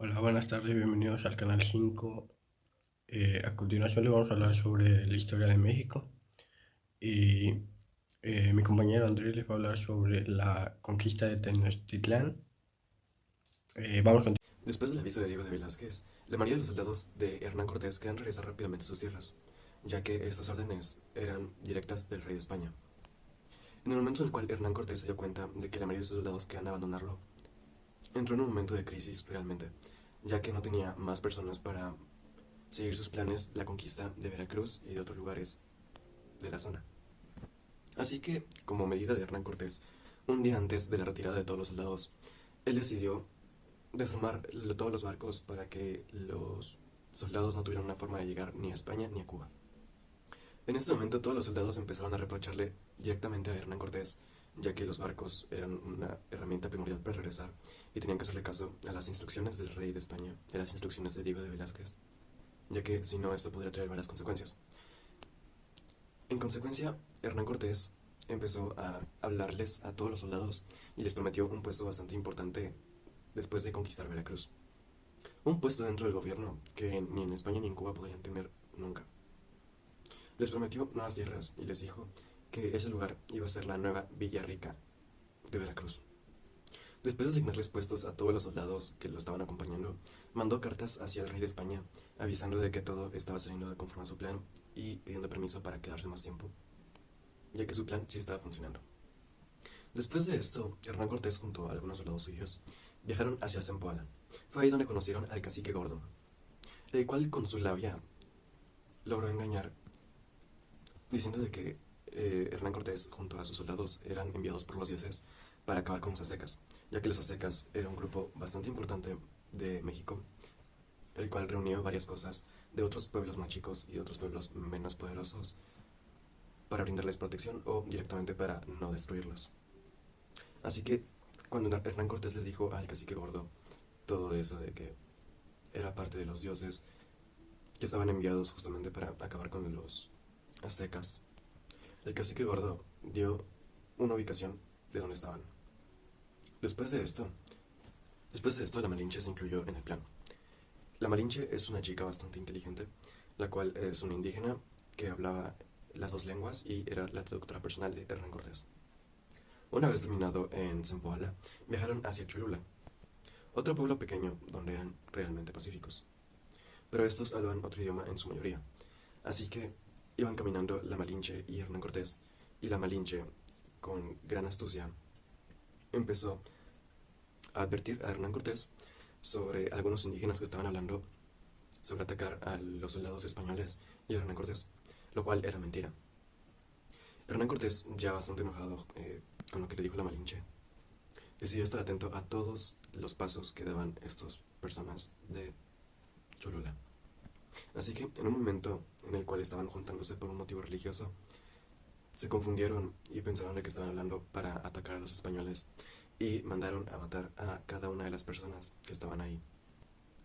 Hola, buenas tardes, bienvenidos al canal 5. A continuación le vamos a hablar sobre la historia de México y mi compañero Andrés les va a hablar sobre la conquista de Tenochtitlán. Vamos con... Después de la vista de Diego de Velázquez, la mayoría de los soldados de Hernán Cortés querían regresar rápidamente a sus tierras, ya que estas órdenes eran directas del rey de España. En el momento en el cual Hernán Cortés se dio cuenta de que la mayoría de sus soldados querían abandonarlo, entró en un momento de crisis realmente, ya que no tenía más personas para seguir sus planes, la conquista de Veracruz y de otros lugares de la zona. Así que, como medida de Hernán Cortés, un día antes de la retirada de todos los soldados, él decidió desarmar todos los barcos para que los soldados no tuvieran una forma de llegar ni a España ni a Cuba. En este momento todos los soldados empezaron a reprocharle directamente a Hernán Cortés, ya que los barcos eran una herramienta primordial para regresar y tenían que hacerle caso a las instrucciones del rey de España, a las instrucciones de Diego de Velázquez, ya que si no esto podría traer varias consecuencias. En consecuencia, Hernán Cortés empezó a hablarles a todos los soldados y les prometió un puesto bastante importante después de conquistar Veracruz. Un puesto dentro del gobierno que ni en España ni en Cuba podrían tener nunca. Les prometió nuevas tierras y les dijo que ese lugar iba a ser la nueva Villa Rica de Veracruz. Después de asignarles puestos a todos los soldados que lo estaban acompañando, mandó cartas hacia el rey de España avisando de que todo estaba saliendo de conforme a su plan y pidiendo permiso para quedarse más tiempo, ya que su plan sí estaba funcionando. Después de esto, Hernán Cortés junto a algunos soldados suyos viajaron hacia Zempoala. Fue ahí donde conocieron al cacique gordo, el cual con su labia logró engañar diciendo de que Hernán Cortés junto a sus soldados eran enviados por los dioses para acabar con los aztecas, ya que los aztecas era un grupo bastante importante de México, el cual reunió varias cosas de otros pueblos más chicos y de otros pueblos menos poderosos para brindarles protección o directamente para no destruirlos. Así que cuando Hernán Cortés les dijo al cacique gordo todo eso de que era parte de los dioses que estaban enviados justamente para acabar con los aztecas, el cacique gordo dio una ubicación de donde estaban. Después de esto, después de esto, la Malinche se incluyó en el plan. La Malinche es una chica bastante inteligente, la cual es una indígena que hablaba las dos lenguas y era la traductora personal de Hernán Cortés. Una vez terminado en Zempoala, viajaron hacia Cholula, otro pueblo pequeño donde eran realmente pacíficos. Pero estos hablaban otro idioma en su mayoría, así que iban caminando la Malinche y Hernán Cortés, y la Malinche, con gran astucia, empezó a advertir a Hernán Cortés sobre algunos indígenas que estaban hablando sobre atacar a los soldados españoles y a Hernán Cortés, lo cual era mentira. Hernán Cortés, ya bastante enojado con lo que le dijo la Malinche, decidió estar atento a todos los pasos que daban estas personas de Cholula. Así que, en un momento en el cual estaban juntándose por un motivo religioso, se confundieron y pensaron de que estaban hablando para atacar a los españoles y mandaron a matar a cada una de las personas que estaban ahí,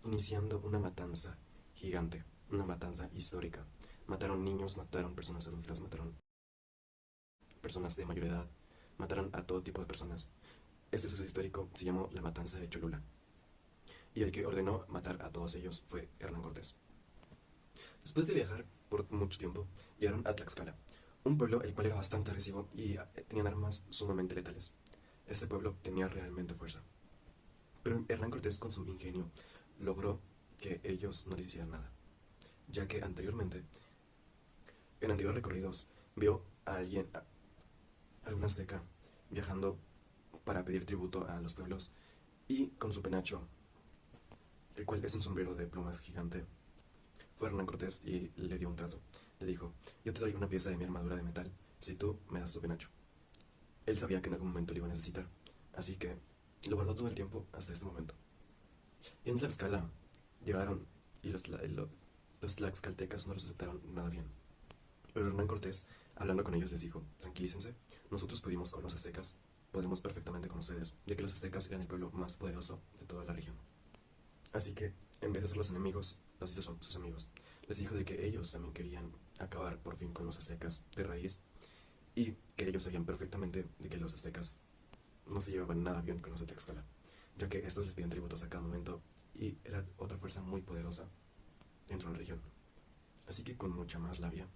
iniciando una matanza gigante, una matanza histórica. Mataron niños, mataron personas adultas, mataron personas de mayor edad, mataron a todo tipo de personas. Este suceso histórico se llamó la Matanza de Cholula, y el que ordenó matar a todos ellos fue Hernán Cortés. Después de viajar por mucho tiempo, llegaron a Tlaxcala, un pueblo el cual era bastante agresivo y tenían armas sumamente letales. Este pueblo tenía realmente fuerza. Pero Hernán Cortés, con su ingenio, logró que ellos no les hicieran nada, ya que anteriormente, en anteriores recorridos, vio a algún azteca, viajando para pedir tributo a los pueblos y con su penacho, el cual es un sombrero de plumas gigante, fue Hernán Cortés y le dio un trato. Le dijo: yo te doy una pieza de mi armadura de metal si tú me das tu penacho. Él sabía que en algún momento lo iba a necesitar, así que lo guardó todo el tiempo hasta este momento. Y en Tlaxcala llegaron y los tlaxcaltecas no los aceptaron nada bien. Pero Hernán Cortés, hablando con ellos, les dijo: tranquilícense, nosotros pudimos con los aztecas, podemos perfectamente con ustedes, ya que los aztecas eran el pueblo más poderoso de toda la región. Así que, en vez de ser los enemigos, los hizo sus amigos. Les dijo de que ellos también querían acabar por fin con los aztecas de raíz y que ellos sabían perfectamente de que los aztecas no se llevaban nada bien con los de Tlaxcala, ya que estos les pedían tributos a cada momento y era otra fuerza muy poderosa dentro de la región. Así que con mucha más labia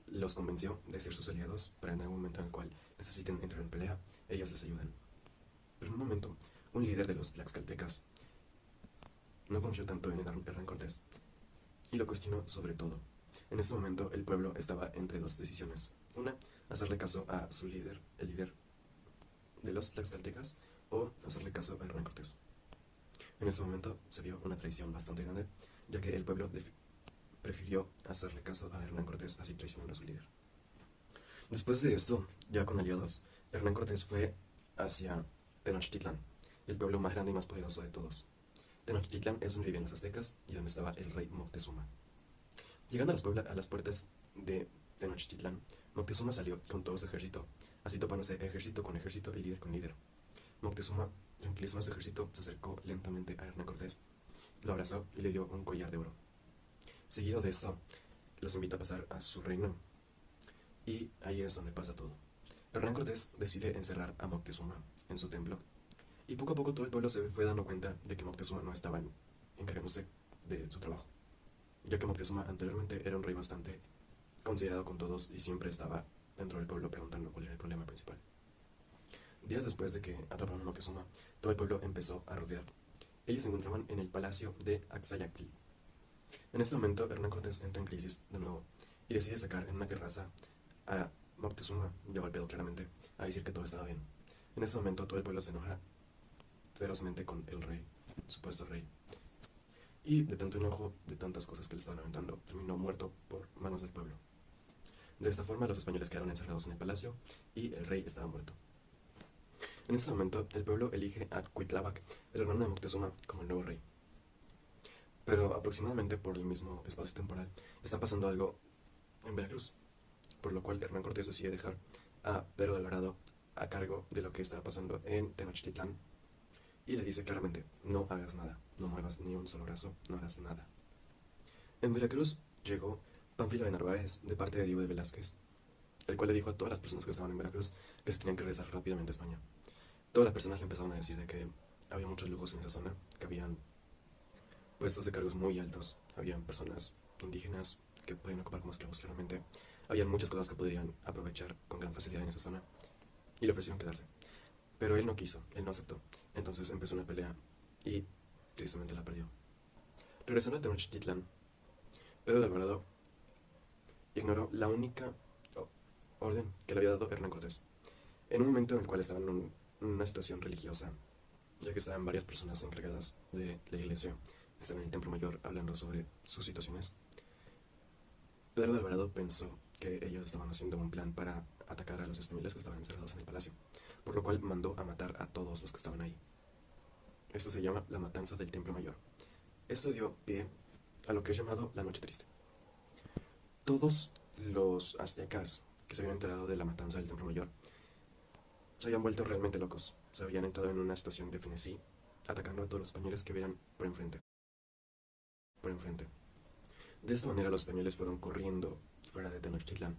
los convenció de ser sus aliados para en algún momento en el cual necesiten entrar en pelea, ellos les ayudan. Pero en un momento, un líder de los tlaxcaltecas no confió tanto en Hernán Cortés y lo cuestionó sobre todo. En ese momento el pueblo estaba entre dos decisiones. Una, hacerle caso a su líder, el líder de los tlaxcaltecas, o hacerle caso a Hernán Cortés. En ese momento se vio una traición bastante grande, ya que el pueblo prefirió hacerle caso a Hernán Cortés, así traicionando a su líder. Después de esto, ya con aliados, Hernán Cortés fue hacia Tenochtitlán, el pueblo más grande y más poderoso de todos. Tenochtitlán es donde vivían los aztecas y donde estaba el rey Moctezuma. Llegando a las puertas de Tenochtitlán, Moctezuma salió con todo su ejército, así topándose ejército con ejército y líder con líder. Moctezuma tranquilizó a su ejército, se acercó lentamente a Hernán Cortés, lo abrazó y le dio un collar de oro. Seguido de eso, los invitó a pasar a su reino, y ahí es donde pasa todo. Hernán Cortés decide encerrar a Moctezuma en su templo, y poco a poco todo el pueblo se fue dando cuenta de que Moctezuma no estaba encargándose de su trabajo, ya que Moctezuma anteriormente era un rey bastante considerado con todos y siempre estaba dentro del pueblo preguntando cuál era el problema principal. Días después de que atraparon a Moctezuma, todo el pueblo empezó a rodear. Ellos se encontraban en el palacio de Axayactl. En ese momento, Hernán Cortés entra en crisis de nuevo y decide sacar en una terraza a Moctezuma, ya golpeado claramente, a decir que todo estaba bien. En ese momento, todo el pueblo se enoja ferozmente con el rey, el supuesto rey. Y de tanto enojo, de tantas cosas que le estaban aventando, terminó muerto por manos del pueblo. De esta forma, los españoles quedaron encerrados en el palacio y el rey estaba muerto. En ese momento, el pueblo elige a Cuitláhuac, el hermano de Moctezuma, como el nuevo rey. Pero aproximadamente por el mismo espacio temporal, está pasando algo en Veracruz, por lo cual Hernán Cortés decide dejar a Pedro de Alvarado a cargo de lo que estaba pasando en Tenochtitlán y le dice claramente: no hagas nada, no muevas ni un solo brazo, no hagas nada. En Veracruz llegó Pánfilo de Narváez de parte de Diego de Velázquez, el cual le dijo a todas las personas que estaban en Veracruz que se tenían que regresar rápidamente a España. Todas las personas le empezaron a decir de que había muchos lujos en esa zona, que habían puestos de cargos muy altos, habían personas indígenas que podían ocupar como esclavos claramente, habían muchas cosas que podrían aprovechar con gran facilidad en esa zona y le ofrecieron quedarse. Pero él no quiso, él no aceptó. Entonces empezó una pelea y tristemente la perdió. Regresando a Tenochtitlán, Pedro de Alvarado ignoró la única orden que le había dado Hernán Cortés. En un momento en el cual estaban en una situación religiosa, ya que estaban varias personas encargadas de la iglesia, estaban en el Templo Mayor hablando sobre sus situaciones, Pedro de Alvarado pensó que ellos estaban haciendo un plan para atacar a los españoles que estaban encerrados en el palacio, por lo cual mandó a matar a todos los que estaban ahí. Esto se llama la matanza del Templo Mayor. Esto dio pie a lo que es llamado la Noche Triste. Todos los aztecas que se habían enterado de la matanza del Templo Mayor se habían vuelto realmente locos, se habían entrado en una situación de frenesí, atacando a todos los españoles que vieran por enfrente. De esta manera los españoles fueron corriendo fuera de Tenochtitlán.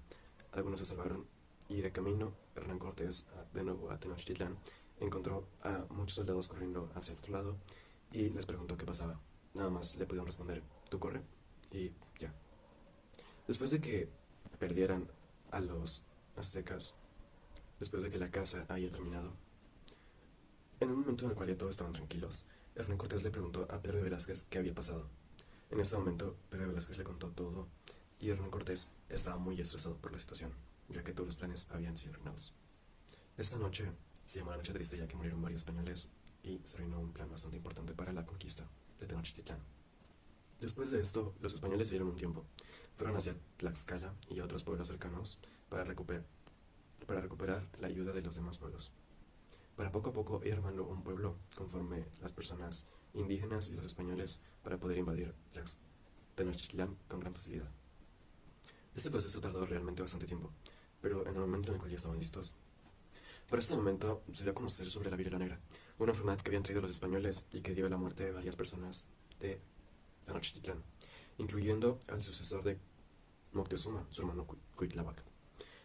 Algunos se salvaron y de camino Hernán Cortés de nuevo a Tenochtitlán encontró a muchos soldados corriendo hacia el otro lado y les preguntó qué pasaba. Nada más le pudieron responder: tú corre, y ya. Después de que perdieran a los aztecas, después de que la caza haya terminado, en un momento en el cual ya todos estaban tranquilos, Hernán Cortés le preguntó a Pedro de Velázquez qué había pasado. En ese momento, Pedro de Velázquez le contó todo y Hernán Cortés estaba muy estresado por la situación, ya que todos los planes habían sido arruinados. Esta noche se llamó la Noche Triste, ya que murieron varios españoles y se arruinó un plan bastante importante para la conquista de Tenochtitlán. Después de esto, los españoles se dieron un tiempo. Fueron hacia Tlaxcala y a otros pueblos cercanos para recuperar la ayuda de los demás pueblos. Para poco a poco ir armando un pueblo conforme las personas indígenas y los españoles para poder invadir Tenochtitlán con gran facilidad. Este proceso tardó realmente bastante tiempo, pero en el momento en el cual ya estaban listos. Para este momento se dio a conocer sobre la viruela negra, una enfermedad que habían traído los españoles y que dio la muerte de varias personas de Tenochtitlán, incluyendo al sucesor de Moctezuma, su hermano Cuitláhuac.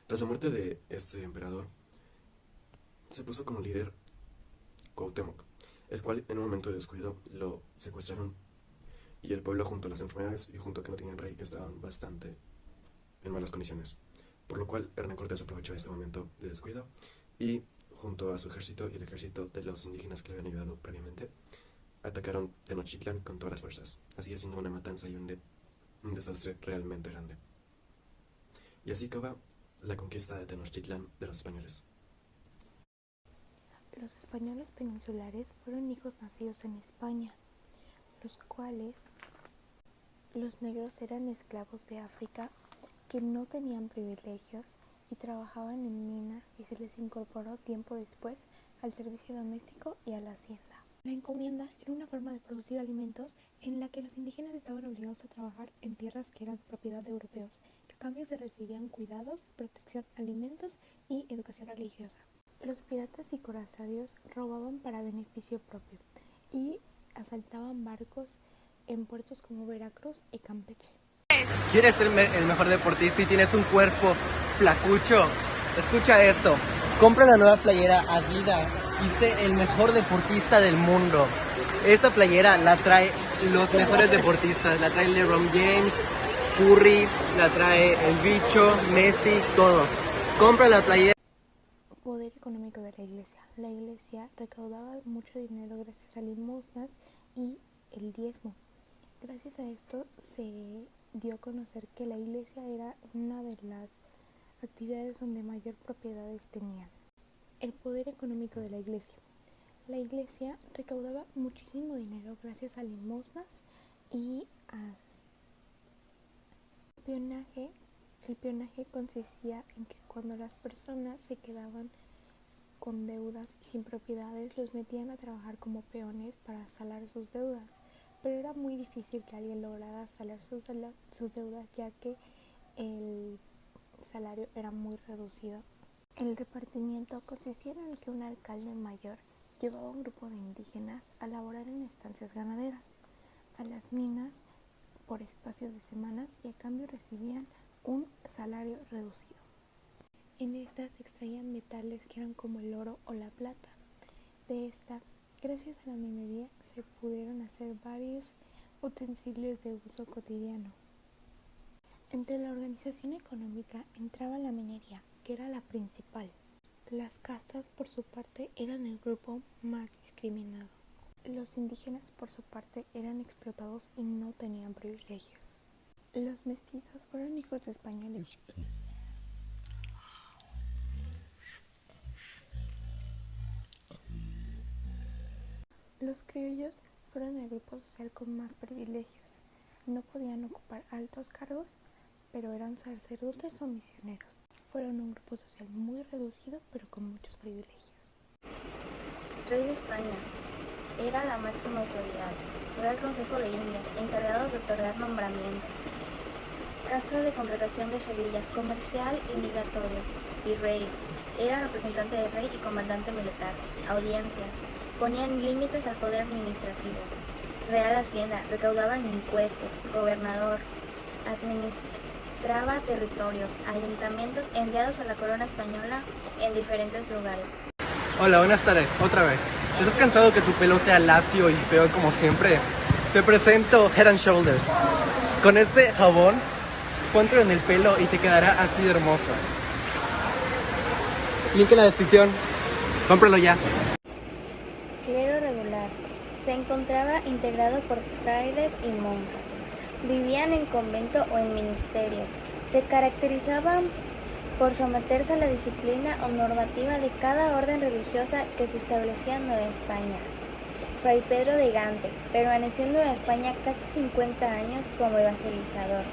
Tras la muerte de este emperador, se puso como líder Cuauhtémoc, el cual en un momento de descuido lo secuestraron y el pueblo, junto a las enfermedades y junto a que no tenían rey, estaban bastante en malas condiciones, por lo cual Hernán Cortés aprovechó este momento de descuido y, junto a su ejército y el ejército de los indígenas que le habían ayudado previamente, atacaron Tenochtitlán con todas las fuerzas, así haciendo una matanza y un desastre realmente grande. Y así acaba la conquista de Tenochtitlán de los españoles. Los españoles peninsulares fueron hijos nacidos en España, los cuales los negros eran esclavos de África que no tenían privilegios y trabajaban en minas, y se les incorporó tiempo después al servicio doméstico y a la hacienda. La encomienda era una forma de producir alimentos en la que los indígenas estaban obligados a trabajar en tierras que eran propiedad de europeos. A cambio se recibían cuidados, protección, alimentos y educación religiosa. Los piratas y corsarios robaban para beneficio propio y asaltaban barcos en puertos como Veracruz y Campeche. ¿Quieres ser el mejor deportista y tienes un cuerpo flacucho? Escucha eso. Compra la nueva playera Adidas y sé el mejor deportista del mundo. Esa playera la trae los mejores deportistas. La trae LeBron James, Curry, la trae el Bicho, Messi, todos. Compra la playera. Poder económico de la iglesia. La iglesia recaudaba mucho dinero gracias a limosnas y el diezmo. Gracias a esto se dio a conocer que la iglesia era una de las actividades donde mayor propiedades tenían. El poder económico de la iglesia. La iglesia recaudaba muchísimo dinero gracias a limosnas y a peonaje. El peonaje consistía en que cuando las personas se quedaban con deudas y sin propiedades, los metían a trabajar como peones para saldar sus deudas. Pero era muy difícil que alguien lograra saldar sus deudas, ya que el salario era muy reducido. El repartimiento consistía en que un alcalde mayor llevaba a un grupo de indígenas a laborar en estancias ganaderas, a las minas por espacios de semanas, y a cambio recibían un salario reducido. En estas se extraían metales que eran como el oro o la plata. De esta, gracias a la minería, se pudieron hacer varios utensilios de uso cotidiano. Entre la organización económica entraba la minería, que era la principal. Las castas, por su parte, eran el grupo más discriminado. Los indígenas, por su parte, eran explotados y no tenían privilegios. Los mestizos fueron hijos de españoles. Los criollos fueron el grupo social con más privilegios. No podían ocupar altos cargos, pero eran sacerdotes o misioneros. Fueron un grupo social muy reducido, pero con muchos privilegios. Rey de España. Era la máxima autoridad. Real Consejo de Indias, encargados de otorgar nombramientos. Casa de Contratación de Sedillas, comercial y migratorio. Virrey. Era representante del rey y comandante militar. Audiencias. Ponían límites al poder administrativo. Real Hacienda. Recaudaban impuestos. Gobernador. Administraba territorios, ayuntamientos enviados por la corona española en diferentes lugares. Hola, buenas tardes, otra vez. ¿Estás cansado que tu pelo sea lacio y feo como siempre? Te presento Head and Shoulders. Con este jabón, póntelo en el pelo y te quedará así de hermoso. Link en la descripción. Cómpralo ya. Clero regular. Se encontraba integrado por frailes y monjas. Vivían en convento o en ministerios. Se caracterizaban por someterse a la disciplina o normativa de cada orden religiosa que se establecía en Nueva España. Fray Pedro de Gante permaneció en Nueva España casi 50 años como evangelizador.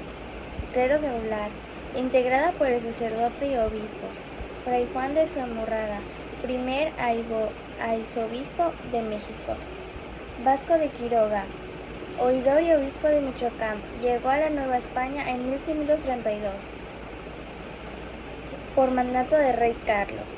Clero regular, integrada por el sacerdote y obispos. Fray Juan de Zumárraga, primer arzobispo de México. Vasco de Quiroga, oidor y obispo de Michoacán, llegó a la Nueva España en 1532 por mandato de rey Carlos.